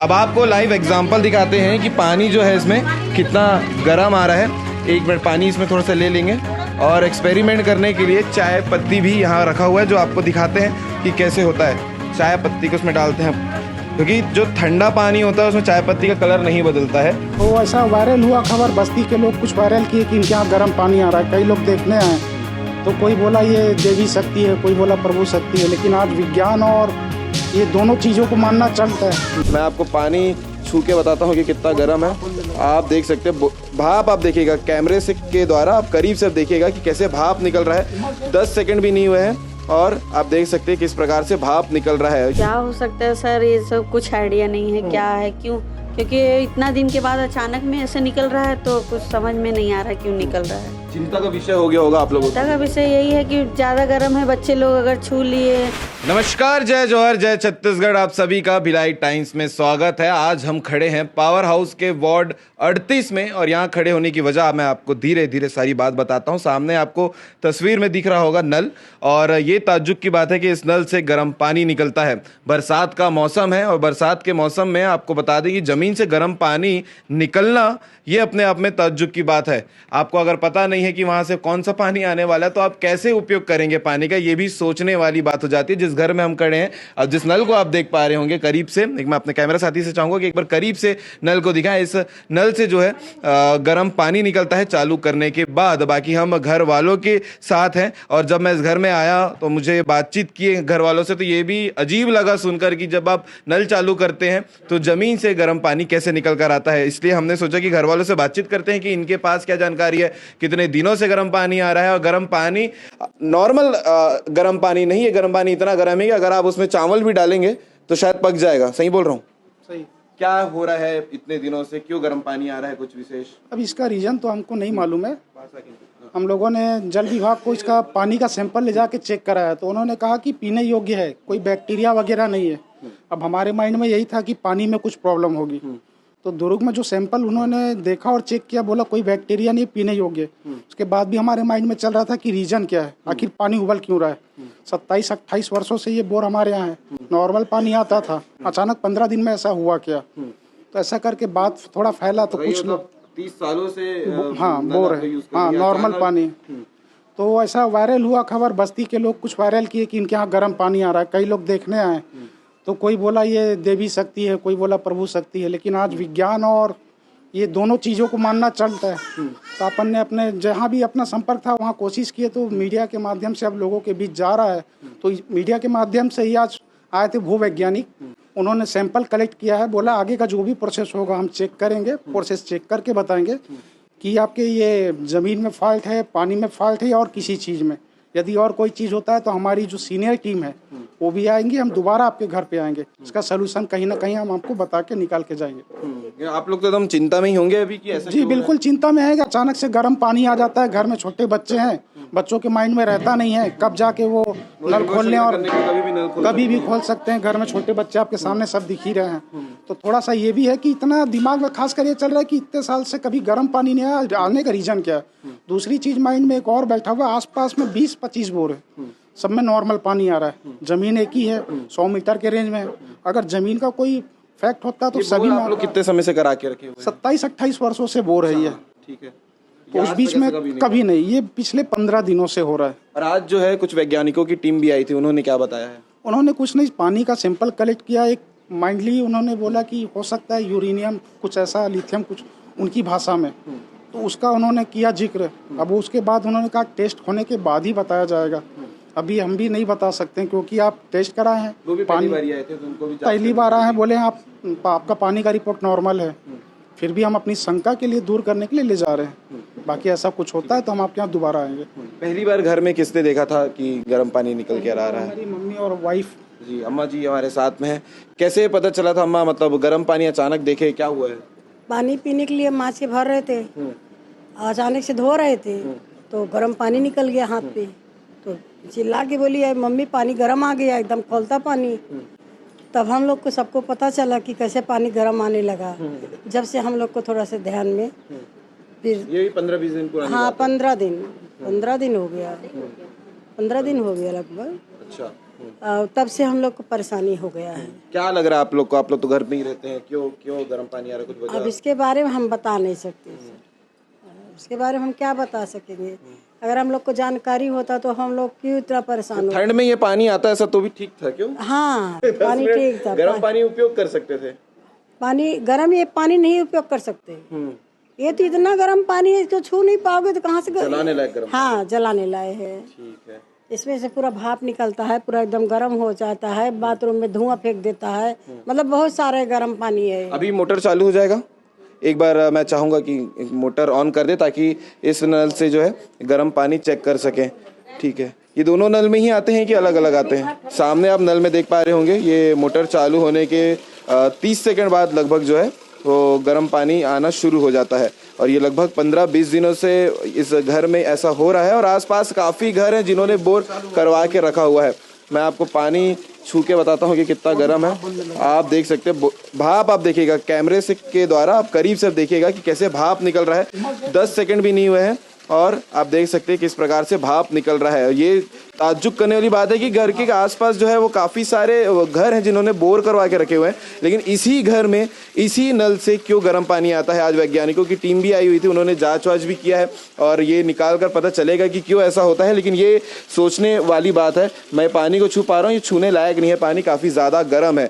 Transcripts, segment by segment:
अब आपको live example दिखाते हैं कि पानी जो है इसमें कितना गर्म आ रहा है। एक मिनट पानी इसमें थोड़ा सा ले लेंगे और एक्सपेरिमेंट करने के लिए चाय पत्ती भी यहाँ रखा हुआ है, जो आपको दिखाते हैं कि कैसे होता है। चाय पत्ती को उसमें डालते हैं क्योंकि जो ठंडा पानी होता है उसमें चाय पत्ती का कलर नहीं बदलता है। तो ऐसा वायरल हुआ खबर, बस्ती के लोग कुछ वायरल किए कि इनके यहाँ गर्म पानी आ रहा है। कई लोग देखने आए तो कोई बोला ये देवी शक्ति है, कोई बोला प्रभु शक्ति है, लेकिन आज विज्ञान और ये दोनों चीज़ों को मानना चलता है। मैं आपको पानी छू के बताता हूँ कि कितना गर्म है। आप देख सकते हैं भाप, आप देखिएगा कैमरे से के द्वारा, आप करीब से देखिएगा कि कैसे भाप निकल रहा है। 10 सेकंड भी नहीं हुए हैं और आप देख सकते हैं किस प्रकार से भाप निकल रहा है। क्या हो सकता है सर, ये सब कुछ आइडिया नहीं है क्या है, क्यों, क्योंकि इतना दिन के बाद अचानक में ऐसे निकल रहा है तो कुछ समझ में नहीं आ रहा क्यों निकल रहा है। चिंता का विषय हो गया होगा आप लोगों को। चिंता का विषय यही है कि ज़्यादा गर्म है, बच्चे लोग अगर छू लिए। नमस्कार, जय जौहर, जय छत्तीसगढ़। आप सभी का भिलाई टाइम्स में स्वागत है। आज हम खड़े हैं पावर हाउस के वार्ड 38 में और यहाँ खड़े होने की वजह मैं आपको धीरे धीरे सारी बात बताता हूँ। सामने आपको तस्वीर में दिख रहा होगा नल, और ये ताज्जुब की बात है कि इस नल से गर्म पानी निकलता है। बरसात का मौसम है और बरसात के मौसम में आपको बता दें कि ज़मीन से गर्म पानी निकलना ये अपने आप में ताज्जुब की बात है। आपको अगर पता नहीं है कि वहाँ से कौन सा पानी आने वाला है तो आप कैसे उपयोग करेंगे पानी का, ये भी सोचने वाली बात हो जाती है। जिस घर में हम खड़े हैं और जिस नल को आप देख पा रहे होंगे करीब से, एक मैं अपने कैमरा साथी से चाहूँगा कि एक बार करीब से नल को दिखाएं। इस नल से जो है गर्म पानी निकलता है चालू करने के बाद। बाकी हम घर वालों के साथ हैं और जब मैं इस घर में आया तो मुझे बातचीत किए घर वालों से, तो ये भी अजीब लगा सुनकर कि जब आप नल चालू करते हैं तो ज़मीन से गर्म पानी कैसे निकल कर आता है। इसलिए हमने सोचा कि घर वालों से बातचीत करते हैं कि इनके पास क्या जानकारी है, कितने दिनों से गर्म पानी आ रहा है। और गर्म पानी नॉर्मल गर्म पानी नहीं है, गर्म पानी इतना गर्म है कि अगर आप उसमें चावल भी डालेंगे तो शायद पक जाएगा। सही बोल रहा हूँ? सही। क्या हो रहा है इतने दिनों से, क्यों गर्म पानी आ रहा है, कुछ विशेष? अब इसका रीज़न तो हमको नहीं मालूम है। हम लोगों ने जल विभाग को इसका पानी का सैंपल ले जाके चेक कराया तो उन्होंने कहा कि पीने योग्य है, कोई बैक्टीरिया वगैरह नहीं है। अब हमारे माइंड में यही था कि पानी में कुछ प्रॉब्लम होगी, तो दुर्ग में जो सैंपल उन्होंने देखा और चेक किया, बोला कोई बैक्टीरिया नहीं, पीने योग्य। उसके बाद भी हमारे माइंड में चल रहा था कि रीजन क्या है, आखिर पानी उबल क्यों रहा है। 27-28 वर्षों से ये बोर हमारे यहाँ है, नॉर्मल पानी आता था, अचानक 15 दिन में ऐसा हुआ क्या। तो ऐसा करके बात थोड़ा फैला तो कुछ लोग 30 सालों से हाँ बोर है, हाँ नॉर्मल पानी। तो ऐसा वायरल हुआ खबर, बस्ती के लोग कुछ वायरल किए कि इनके यहाँ गर्म पानी आ रहा है। कई लोग देखने आए तो कोई बोला ये देवी शक्ति है, कोई बोला प्रभु शक्ति है, लेकिन आज विज्ञान और ये दोनों चीज़ों को मानना चलता है। तो अपन ने अपने जहाँ भी अपना संपर्क था वहाँ कोशिश किए, तो मीडिया के माध्यम से अब लोगों के बीच जा रहा है। तो मीडिया के माध्यम से ही आज आए थे भूवैज्ञानिक, उन्होंने सैंपल कलेक्ट किया है, बोला आगे का जो भी प्रोसेस होगा हम चेक करेंगे, प्रोसेस चेक करके बताएंगे कि आपके ये ज़मीन में फॉल्ट है, पानी में फॉल्ट है और किसी चीज़ में। यदि और कोई चीज़ होता है तो हमारी जो सीनियर टीम है वो भी आएंगे, हम दोबारा आपके घर पे आएंगे, इसका सलूशन कहीं ना कहीं हम आपको बता के निकाल के जाएंगे। आप लोग तो एकदम चिंता में ही होंगे अभी कि ऐसा? जी बिल्कुल चिंता में है। अचानक से गर्म पानी आ जाता है, घर में छोटे बच्चे हैं, बच्चों के माइंड में रहता नहीं है कब जाके वो नल खोल लें, और कभी भी खोल सकते हैं। घर में छोटे बच्चे आपके सामने सब दिख ही रहे हैं। तो थोड़ा सा ये भी है कि इतना दिमाग में खास कर ये चल रहा है कि इतने साल से कभी गर्म पानी नहीं आया, आने का रीजन क्या है। दूसरी चीज माइंड में एक और बैठा हुआ, आसपास में 20-25 बोर है, सब में नॉर्मल पानी आ रहा है, जमीन एक ही है, 100 मीटर के रेंज में। अगर जमीन का कोई फैक्ट होता तो सभी में। आप लोग कितने समय से करा के रखे हुए? 27-28 वर्षों से बोर है ये। ठीक है, तो उस बीच में कभी नहीं, ये पिछले 15 दिनों से हो रहा है। और आज जो है कुछ वैज्ञानिकों की टीम भी आई थी, उन्होंने क्या बताया है? उन्होंने कुछ नहीं, पानी का सैंपल कलेक्ट किया, एक माइंडली उन्होंने बोला कि हो सकता है यूरेनियम कुछ ऐसा, लिथियम कुछ, उनकी भाषा में, तो उसका उन्होंने किया जिक्र। अब उसके बाद उन्होंने कहा टेस्ट होने के बाद ही बताया जाएगा, अभी हम भी नहीं बता सकते हैं क्योंकि आप टेस्ट कराए हैं। वो भी पहली बार आए थे तो उनको भी पहली बार आए हैं, बोले आपका पानी का रिपोर्ट नॉर्मल है, फिर भी हम अपनी शंका के लिए दूर करने के लिए ले जा रहे हैं। बाकी ऐसा कुछ होता है तो हम आपके यहाँ दोबारा आएंगे। पहली बार घर में किसने देखा था कि गर्म पानी निकल के आ रहा है? मेरी मम्मी और वाइफ। जी, अम्मा जी हमारे साथ में है। कैसे पता चला था अम्मा, मतलब गर्म पानी अचानक देखे, क्या हुआ है? पानी पीने के लिए माँ से भर रहे थे, अचानक से धो रहे थे तो गर्म पानी निकल गया हाथ पे, तो चिल्ला के बोली है मम्मी पानी गर्म आ गया, एकदम खौलता पानी। तब हम लोग को सबको पता चला कि कैसे पानी गर्म आने लगा। जब से हम लोग को थोड़ा सा ध्यान में, फिर ये 15-20 दिन पुरानी? हाँ 15 दिन हो गया, 15 दिन हो गया लगभग। अच्छा, तब से हम लोग को परेशानी हो गया है। क्या लग रहा है आप लोग को? आप लोग तो घर में ही रहते हैं, क्यों क्यों गर्म पानी आ रहा है? कुछ अब वजह? इसके बारे में हम बता नहीं सकते सर। इसके बारे में हम क्या बता सकेंगे? अगर हम लोग को जानकारी होता तो हम लोग क्यों इतना परेशान हो। ठंड में ये पानी आता है ऐसा तो भी ठीक था, क्यों? हाँ, पानी ठीक था। गर्म पानी उपयोग कर सकते थे। पानी गर्म, ये पानी नहीं उपयोग कर सकते। ये तो इतना गर्म पानी है, इसको छू नहीं पाओगे तो कहाँ से जलाने लायक गर्म? हाँ, जलाने लायक है। ठीक है। इसमें से पूरा भाप निकलता है, पूरा एकदम गर्म हो जाता है, बाथरूम में धुआं फेंक देता है। मतलब बहुत सारे गर्म पानी है। अभी मोटर चालू हो जाएगा, एक बार मैं चाहूँगा कि मोटर ऑन कर दे ताकि इस नल से जो है गर्म पानी चेक कर सकें। ठीक है, ये दोनों नल में ही आते हैं कि अलग अलग आते हैं? सामने आप नल में देख पा रहे होंगे, ये मोटर चालू होने के 30 सेकंड बाद लगभग जो है वो गर्म पानी आना शुरू हो जाता है। और ये लगभग 15-20 दिनों से इस घर में ऐसा हो रहा है और आसपास काफ़ी घर हैं जिन्होंने बोर करवा के रखा हुआ है। मैं आपको पानी छू के बताता हूँ कि कितना गर्म है। आप देख सकते हैं भाप, आप देखिएगा कैमरे से के द्वारा, आप करीब से देखिएगा कि कैसे भाप निकल रहा है। 10 सेकंड भी नहीं हुए हैं और आप देख सकते हैं किस प्रकार से भाप निकल रहा है। ये ताज्जुब करने वाली बात है कि घर के आसपास जो है वो काफ़ी सारे घर हैं जिन्होंने बोर करवा के रखे हुए हैं, लेकिन इसी घर में इसी नल से क्यों गर्म पानी आता है? आज वैज्ञानिकों की टीम भी आई हुई थी, उन्होंने जांच वाच भी किया है और ये निकाल कर पता चलेगा कि क्यों ऐसा होता है। लेकिन ये सोचने वाली बात है। मैं पानी को छू पा रहा हूँ, ये छूने लायक नहीं है, पानी काफ़ी ज़्यादा गर्म है।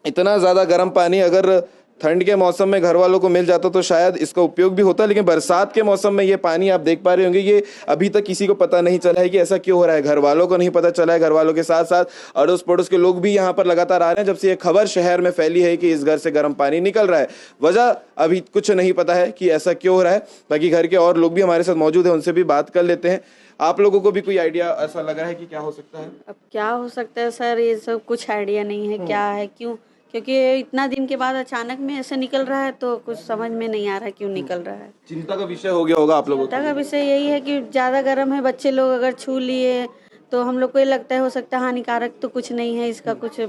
इतना ज़्यादा गर्म पानी अगर ठंड के मौसम में घर वालों को मिल जाता तो शायद इसका उपयोग भी होता, लेकिन बरसात के मौसम में ये पानी आप देख पा रहे होंगे, ये अभी तक किसी को पता नहीं चला है कि ऐसा क्यों हो रहा है। घर वालों को नहीं पता चला है, घर वालों के साथ साथ अड़ोस पड़ोस के लोग भी यहाँ पर लगातार आ रहे हैं जब से ये खबर शहर में फैली है कि इस घर से गर्म पानी निकल रहा है। वजह अभी कुछ नहीं पता है कि ऐसा क्यों हो रहा है। बाकी घर के और लोग भी हमारे साथ मौजूद हैं, उनसे भी बात कर लेते हैं। आप लोगों को भी कोई आइडिया ऐसा लगा है कि क्या हो सकता है? अब क्या हो सकता है सर, ये सब कुछ आइडिया नहीं है क्या है, क्यों, क्योंकि इतना दिन के बाद अचानक में ऐसे निकल रहा है तो कुछ समझ में नहीं आ रहा क्यों निकल रहा है। चिंता का विषय हो गया होगा आप लोगों को? चिंता का विषय यही है कि ज़्यादा गर्म है, बच्चे लोग अगर छू लिए तो हम लोग को ये लगता है हो सकता है हानिकारक तो कुछ नहीं है, इसका कुछ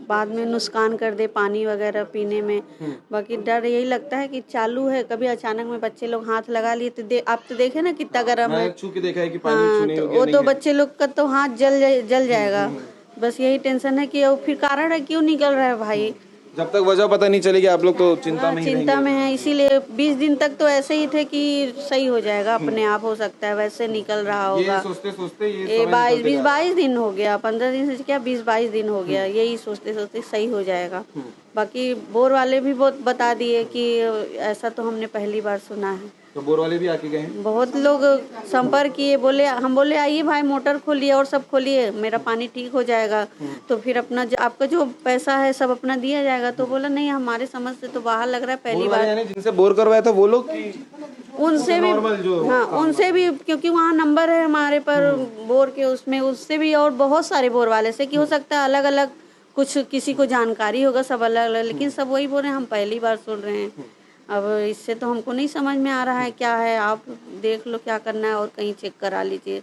बाद में नुकसान कर दे पानी वगैरह पीने में। बाकी डर यही लगता है कि चालू है, कभी अचानक में बच्चे लोग हाथ लगा लिए तो आप तो देखे ना कितना गर्म है। छू के देखा है कि पानी हाँ, छूने तो योग्य वो नहीं तो है। बच्चे लोग का तो हाथ जल जाएगा। बस यही टेंशन है कि वो फिर कारण है क्यों निकल रहा है भाई। जब तक वजह पता नहीं चलेगी आप लोग तो चिंता में ही चिंता में है, इसीलिए 20 दिन तक तो ऐसे ही थे कि सही हो जाएगा, अपने आप हो सकता है, वैसे निकल रहा होगा। ये सोचते सोचते ये 22 दिन हो गया, 15 दिन से क्या 20-22 दिन हो गया, यही सोचते सोचते सही हो जाएगा। बाकी बोर वाले भी बहुत बता दिए कि ऐसा तो हमने पहली बार सुना है। तो बोर वाले भी आके गए हैं? बहुत लोग संपर्क किए, बोले हम बोले आइए भाई मोटर खोलिए और सब खोलिए, मेरा पानी ठीक हो जाएगा तो फिर अपना आपका जो पैसा है सब अपना दिया जाएगा। तो बोला नहीं, हमारे समझ से तो बाहर लग रहा है, पहली बार। यानी जिनसे बोर करवाया था वो लोग की उनसे भी, हाँ उनसे भी, क्योंकि वहाँ नंबर है हमारे पर बोर के, उसमें उससे भी और बहुत सारे बोर वाले से कि हो सकता है अलग अलग कुछ किसी को जानकारी होगा, सब अलग अलग, लेकिन सब वही बोल रहे हैं हम पहली बार सुन रहे हैं। अब इससे तो हमको नहीं समझ में आ रहा है क्या है, आप देख लो क्या करना है और कहीं चेक करा लीजिए,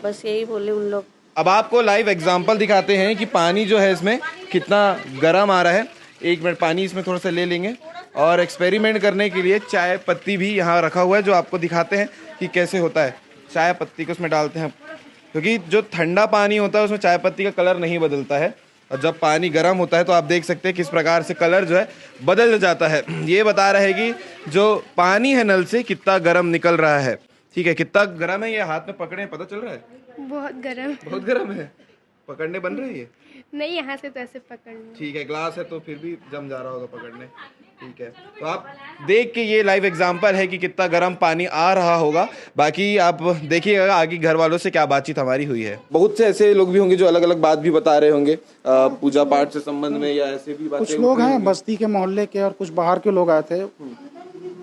बस यही बोले उन लोग। अब आपको लाइव एग्जांपल दिखाते हैं कि पानी जो है इसमें कितना गर्म आ रहा है। 1 मिनट पानी इसमें थोड़ा सा ले लेंगे और एक्सपेरिमेंट करने के लिए चाय पत्ती भी यहाँ रखा हुआ है जो आपको दिखाते हैं कि कैसे होता है। चाय पत्ती को उसमें डालते हैं क्योंकि जो ठंडा पानी होता है उसमें चाय पत्ती का कलर नहीं बदलता है और जब पानी गर्म होता है तो आप देख सकते हैं किस प्रकार से कलर जो है बदल जाता है। ये बता रहे हैं कि जो पानी है नल से कितना गर्म निकल रहा है। ठीक है, कितना गर्म है ये हाथ में पकड़े पता चल रहा है? बहुत गर्म। बहुत गर्म है, पकड़ने बन रही है? नहीं, यहाँ से तो ऐसे पकड़ना। ठीक है, ग्लास है तो फिर भी जम जा रहा होगा पकड़ने। ठीक है, तो आप देख के ये लाइव एग्जांपल है कि कितना गर्म पानी आ रहा होगा। बाकी आप देखिएगा आगे घर वालों से क्या बातचीत हमारी हुई है। बहुत से ऐसे लोग भी होंगे जो अलग अलग बात भी बता रहे होंगे पूजा पाठ से संबंध में या ऐसे भी बातें। कुछ लोग हैं बस्ती के मोहल्ले के और कुछ बाहर के लोग आए थे।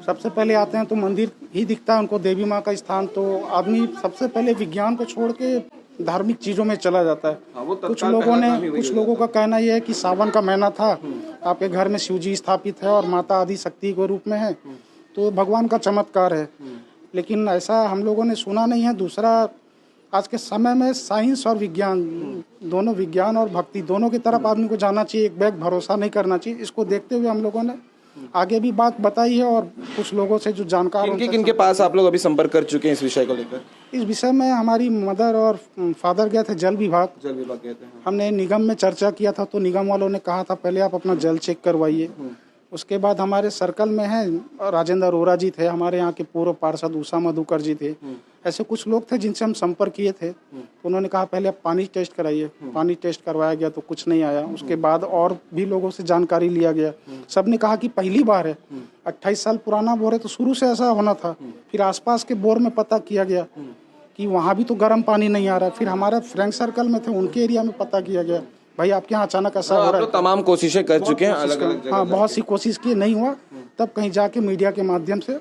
सबसे पहले आते हैं तो मंदिर ही दिखता है उनको, देवी माँ का स्थान, तो आदमी सबसे पहले विज्ञान को छोड़ के धार्मिक चीजों में चला जाता है। कुछ लोगों का कहना यह है कि सावन का महीना था, आपके घर में शिव जी स्थापित है और माता आदि शक्ति के रूप में है, तो भगवान का चमत्कार है। लेकिन ऐसा हम लोगों ने सुना नहीं है। दूसरा, आज के समय में साइंस और विज्ञान दोनों, विज्ञान और भक्ति दोनों की तरफ आदमी को जाना चाहिए, एक बैग भरोसा नहीं करना चाहिए। इसको देखते हुए हम लोगों ने आगे भी बात बताई है और कुछ लोगों से जो जानकार किनके किनके पास आप लोग अभी संपर्क कर चुके हैं इस विषय को लेकर? इस विषय में हमारी मदर और फादर गए थे जल विभाग कहते हैं। हमने निगम में चर्चा किया था तो निगम वालों ने कहा था पहले आप अपना जल चेक करवाइए। उसके बाद हमारे सर्कल में है राजेंद्र अरोरा जी थे, हमारे यहाँ के पूर्व पार्षद उषा मधुकर जी थे, ऐसे कुछ लोग थे जिनसे हम संपर्क किए थे। उन्होंने कहा पहले आप पानी टेस्ट कराइए। पानी टेस्ट करवाया गया तो कुछ नहीं आया। उसके बाद और भी लोगों से जानकारी लिया गया, सब ने कहा कि पहली बार है, 28 साल पुराना बोर है तो शुरू से ऐसा होना था। फिर आसपास के बोर में पता किया गया कि वहाँ भी तो गर्म पानी नहीं आ रहा। फिर हमारे फ्रेंड सर्कल में थे, उनके एरिया में पता किया गया भाई आपके यहाँ अचानक ऐसा हो रहा है। तमाम कोशिशें कर चुके हैं अलग अलग। हाँ, बहुत सी कोशिश की, नहीं हुआ। तब कहीं जाके मीडिया के माध्यम से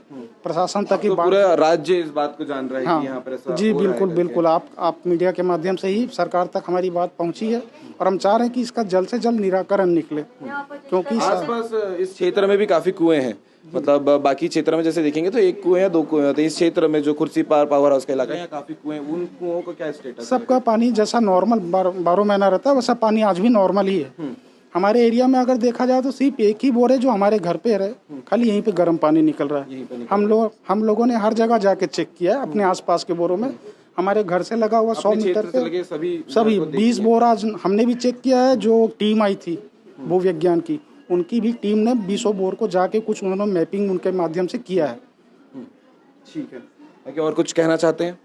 प्रशासन तक तो पूरा राज्य इस बात को जान रहा है कि यहाँ पर ऐसा जी हो रहा है बिल्कुल बिल्कुल। आप मीडिया के माध्यम से ही सरकार तक हमारी बात पहुंची है और हम चाह रहे हैं कि इसका जल्द से जल्द निराकरण निकले, क्योंकि आसपास इस क्षेत्र में भी काफी कुएं हैं। मतलब बाकी क्षेत्र में जैसे देखेंगे तो एक कुएं या दो कुएं होते हैं। इस क्षेत्र में जो कुर्सी पावर हाउस का इलाका है काफी कुएं, उन कुओं का क्या स्टेटस? सबका पानी जैसा नॉर्मल 12 महीना रहता है वैसा पानी आज भी नॉर्मल ही है। हमारे एरिया में अगर देखा जाए तो सिर्फ एक ही बोर है जो हमारे घर पे रहे, खाली यहीं पे गर्म पानी निकल रहा है। हम लोगों ने हर जगह जाके चेक किया है अपने आसपास के बोरों में। हमारे घर से लगा हुआ 100 मीटर पे सभी 20 बोर आज हमने भी चेक किया है। जो टीम आई थी भू विज्ञान की, उनकी भी टीम ने 20 बोर को जाके कुछ उन्होंने मैपिंग उनके माध्यम से किया है। ठीक है, और कुछ कहना चाहते हैं?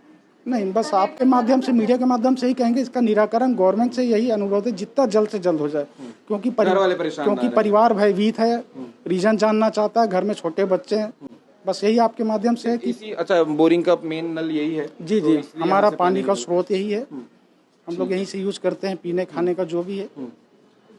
नहीं, बस आपके माध्यम से, मीडिया के माध्यम से ही कहेंगे इसका निराकरण गवर्नमेंट से यही अनुरोध है जितना जल्द से जल्द हो जाए, क्योंकि परिवार भयभीत है, रीजन जानना चाहता है, घर में छोटे बच्चे हैं। बस यही आपके माध्यम से है कि अच्छा, बोरिंग का मेन नल यही है? जी जी, हमारा पानी का स्रोत यही है, हम लोग यहीं से यूज करते हैं, पीने खाने का जो भी है।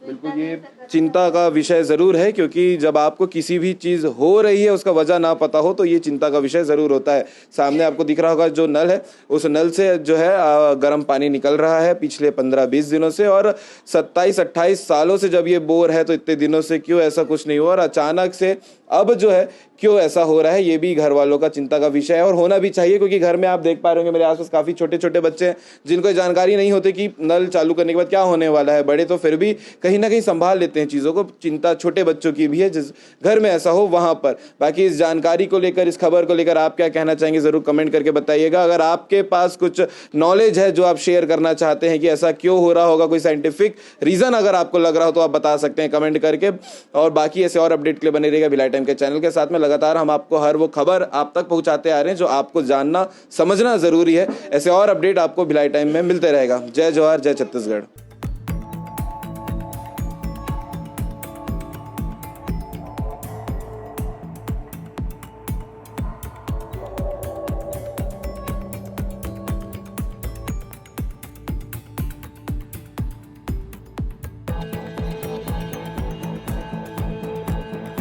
बिल्कुल, ये चिंता का विषय जरूर है, क्योंकि जब आपको किसी भी चीज हो रही है उसका वजह ना पता हो तो ये चिंता का विषय जरूर होता है। सामने आपको दिख रहा होगा जो नल है, उस नल से जो है गर्म पानी निकल रहा है पिछले 15-20 दिनों से, और 27-28 सालों से जब ये बोर है तो इतने दिनों से क्यों ऐसा कुछ नहीं हुआ, और अचानक से अब जो है क्यों ऐसा हो रहा है, ये भी घर वालों का चिंता का विषय है। और होना भी चाहिए, क्योंकि घर में आप देख पा रहे होंगे मेरे आसपास काफी छोटे छोटे बच्चे हैं जिनको जानकारी नहीं होती कि नल चालू करने के बाद क्या होने वाला है। बड़े तो फिर भी कहीं ना कहीं संभाल लेते हैं चीजों को, चिंता छोटे बच्चों की भी है जिस घर में ऐसा हो वहां पर। बाकी इस जानकारी को लेकर, इस खबर को लेकर आप क्या कहना चाहेंगे जरूर कमेंट करके बताइएगा। अगर आपके पास कुछ नॉलेज है जो आप शेयर करना चाहते हैं कि ऐसा क्यों हो रहा होगा, कोई साइंटिफिक रीजन अगर आपको लग रहा हो तो आप बता सकते हैं कमेंट करके। और बाकी ऐसे और अपडेट के लिए बने रहेगा भिलाई टाइम के चैनल के साथ में। लगातार हम आपको हर वो खबर आप तक पहुंचाते आ रहे हैं जो आपको जानना समझना जरूरी है। ऐसे और अपडेट आपको भिलाई टाइम में मिलते रहेगा। जय जवाहर, जय छत्तीसगढ़।